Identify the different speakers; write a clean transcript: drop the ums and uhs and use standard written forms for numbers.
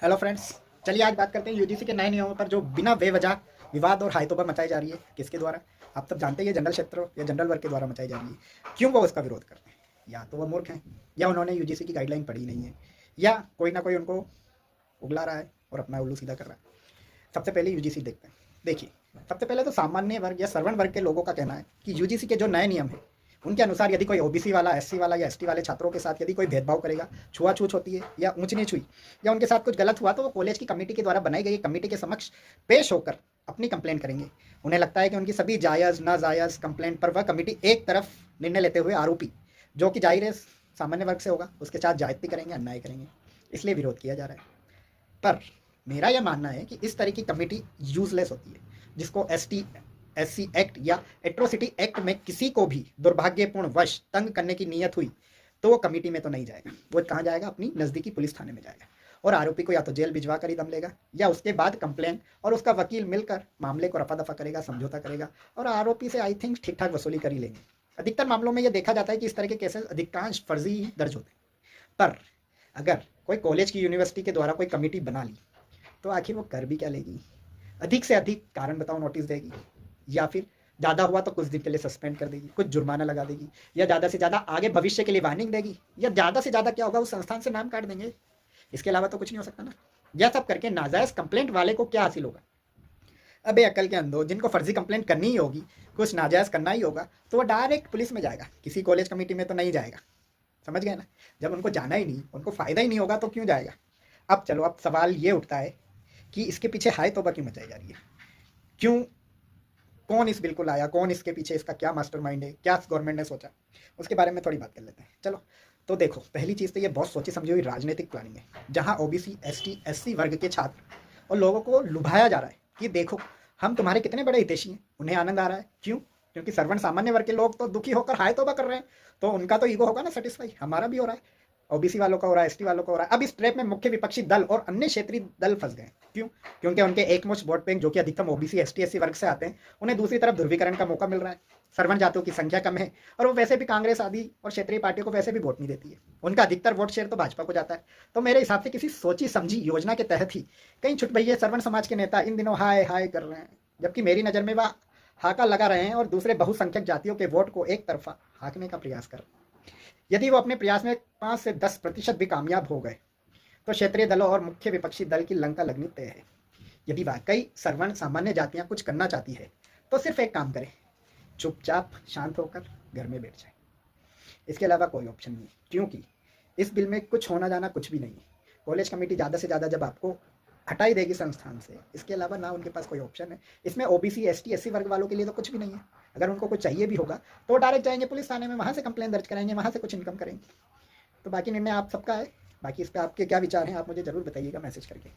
Speaker 1: Hello friends, चलिए आज बात करते हैं यूजीसी के नए नियमों पर जो बिना बेवजह विवाद और हाइतों पर मचाई जा रही है। किसके द्वारा? आप सब जानते हैं, ये जनरल क्षेत्रों या जनरल वर्ग के द्वारा मचाई जा रही है। क्यों वो उसका विरोध करते हैं? या तो वो मूर्ख हैं, या उन्होंने यूजीसी की गाइडलाइन पढ़ी नहीं है, या कोई ना कोई उनको उगला रहा है और अपना उल्लू सीधा कर रहा है। सबसे पहले यूजीसी देखते हैं। देखिए, सबसे पहले तो सामान्य वर्ग या सर्वण वर्ग के लोगों का कहना है कि यूजीसी के जो नए नियम हैं उनके अनुसार यदि कोई ओबीसी वाला, एससी वाला या एसटी वाले छात्रों के साथ यदि कोई भेदभाव करेगा, छुआछूत होती है या ऊंच नीच हुई या उनके साथ कुछ गलत हुआ, तो वो कॉलेज की कमेटी के द्वारा बनाई गई कमेटी के समक्ष पेश होकर अपनी कंप्लेंट करेंगे। उन्हें लगता है कि उनकी सभी जायज़ नाजायज़ कंप्लेंट पर वह कमेटी एक तरफ निर्णय लेते हुए आरोपी, जो कि जाहिर है सामान्य वर्ग से होगा, उसके साथ जायज़ती करेंगे, अन्याय करेंगे। इसलिए विरोध किया जा रहा है। पर मेरा यह मानना है कि इस तरह की कमेटी यूजलेस होती है, जिसको एसटी एससी एक्ट या एट्रोसिटी एक्ट में किसी को भी दुर्भाग्यपूर्ण वश तंग करने की नीयत हुई तो वो कमेटी में तो नहीं जाएगा। वो कहाँ जाएगा? अपनी नज़दीकी पुलिस थाने में जाएगा और आरोपी को या तो जेल भिजवा कर ही दम लेगा, या उसके बाद कंप्लेन और उसका वकील मिलकर मामले को रफा दफा करेगा, समझौता करेगा और आरोपी से आई थिंक ठीक ठाक वसूली कर ही लेंगे। अधिकतर मामलों में यह देखा जाता है कि इस तरह के केसेस अधिकांश फर्जी ही दर्ज होते हैं। पर अगर कोई कॉलेज की यूनिवर्सिटी के द्वारा कोई कमेटी बना ली तो आखिर वो कर भी क्या लेगी? अधिक से अधिक कारण बताओ नोटिस देगी, या फिर ज़्यादा हुआ तो कुछ दिन के लिए सस्पेंड कर देगी, कुछ जुर्माना लगा देगी, या ज़्यादा से ज़्यादा आगे भविष्य के लिए वार्निंग देगी, या ज़्यादा से ज़्यादा क्या होगा, उस संस्थान से नाम काट देंगे। इसके अलावा तो कुछ नहीं हो सकता ना। यह सब करके नाजायज़ कंप्लेंट वाले को क्या हासिल होगा? अबे अकल के अंधो, जिनको फर्जी कंप्लेंट करनी ही होगी, कुछ नाजायज़ करना ही होगा, तो वो डायरेक्ट पुलिस में जाएगा, किसी कॉलेज कमेटी में तो नहीं जाएगा। समझ गए ना? जब उनको जाना ही नहीं, उनको फ़ायदा ही नहीं होगा तो क्यों जाएगा? अब चलो, अब सवाल ये उठता है कि इसके पीछे हाय तौबा क्यों मचाई जा रही है? क्यों? कौन इस बिल को लाया? कौन इसके पीछे? इसका क्या मास्टरमाइंड है? क्या गवर्नमेंट ने सोचा? उसके बारे में थोड़ी बात कर लेते हैं। चलो, तो देखो, पहली चीज़ तो ये बहुत सोची समझी हुई राजनीतिक प्लानिंग है, जहाँ ओबीसी, एसटी, एससी वर्ग के छात्र और लोगों को लुभाया जा रहा है कि देखो, हम तुम्हारे कितने बड़े हितैषी हैं। उन्हें आनंद आ रहा है। क्यों? क्योंकि सर्वण सामान्य वर्ग के लोग तो दुखी होकर हाय तौबा कर रहे हैं, तो उनका तो ईगो होगा ना सेटिस्फाई, हमारा भी हो रहा है, ओबीसी वालों का हो रहा है, एसटी वालों का हो रहा है। अब इस ट्रैप में मुख्य विपक्षी दल और अन्य क्षेत्रीय दल फंस गए। क्यों? क्योंकि उनके एकमुश्त वोट बैंक, जो कि अधिकतम ओबीसी, एसटी, एससी वर्ग से आते हैं, उन्हें दूसरी तरफ ध्रुवीकरण का मौका मिल रहा है। सर्वण जातियों की संख्या कम है और वो वैसे भी कांग्रेस आदि और क्षेत्रीय पार्टियों को वैसे भी वोट नहीं देती है। उनका अधिकतर वोट शेयर तो भाजपा को जाता है। तो मेरे हिसाब से किसी सोची समझी योजना के तहत ही कई छुटभैये सर्वण समाज के नेता इन दिनों हाय हाय कर रहे हैं, जबकि मेरी नज़र में वह हाका लगा रहे हैं और दूसरे बहुसंख्यक जातियों के वोट को एक तरफा हाकने का प्रयास कर रहे हैं। यदि वो अपने प्रयास में 5 से 10% भी कामयाब हो गए तो क्षेत्रीय दलों और मुख्य विपक्षी दल की लंका लगनी तय है। यदि वाकई सर्वण सामान्य जातियां कुछ करना चाहती है तो सिर्फ एक काम करें, चुपचाप शांत होकर घर में बैठ जाए। इसके अलावा कोई ऑप्शन नहीं, क्योंकि इस बिल में कुछ होना जाना कुछ भी नहीं है। कॉलेज कमेटी ज़्यादा से ज़्यादा जब आपको हटा ही देगी संस्थान से, इसके अलावा ना उनके पास कोई ऑप्शन है। इसमें ओबीसी, एसटी, एससी वर्ग वालों के लिए तो कुछ भी नहीं है। अगर उनको कुछ चाहिए भी होगा तो डायरेक्ट जाएंगे पुलिस थाने में, वहाँ से कंप्लेन दर्ज कराएंगे, वहाँ से कुछ इनकम करेंगे। तो बाकी निर्णय आप सबका है। बाकी इस पर आपके क्या विचार हैं, आप मुझे ज़रूर बताइएगा मैसेज करके।